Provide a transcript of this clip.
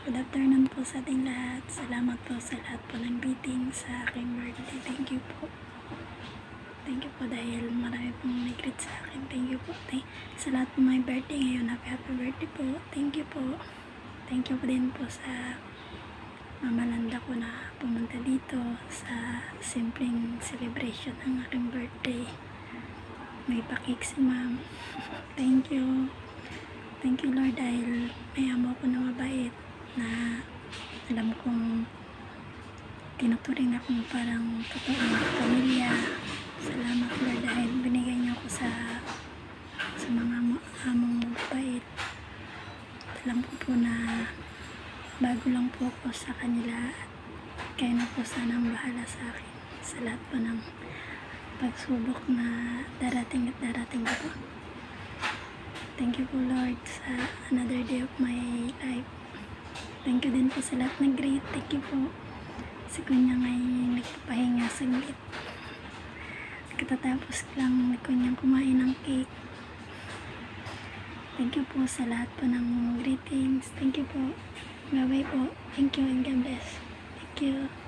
Good afternoon po sa ating lahat. Salamat po sa lahat po ng greeting sa aking birthday. Thank you po. Thank you po dahil marami pong nag-greet sa akin. Thank you po. Sa lahat po may birthday ngayon. Happy birthday po. Thank you po. Thank you po din po sa mamalanda ko na pumunta dito sa simpleng celebration ng aking birthday. May pa-cake si ma'am. Thank you. Thank you Lord dahil may amo ko na mabait na alam kong tinuturing akong parang totoong pamilya. Salamat Lord dahil binigay niyo ako sa mga among mabait. Alam ko po na bago lang po ako sa kanila at kayo na po sana ang bahala sa akin sa lahat po ng pagsubok na darating at darating po. Thank you po Lord sa another day of my life. Thank you din po sa lahat ng great. Thank you po. Si Kunya ngayon nagpapahinga saglit. Katatapos lang ni Kunya kumain ng cake. Thank you po sa lahat po ng greetings. Thank you po. Bye bye po. Thank you and God bless. Thank you.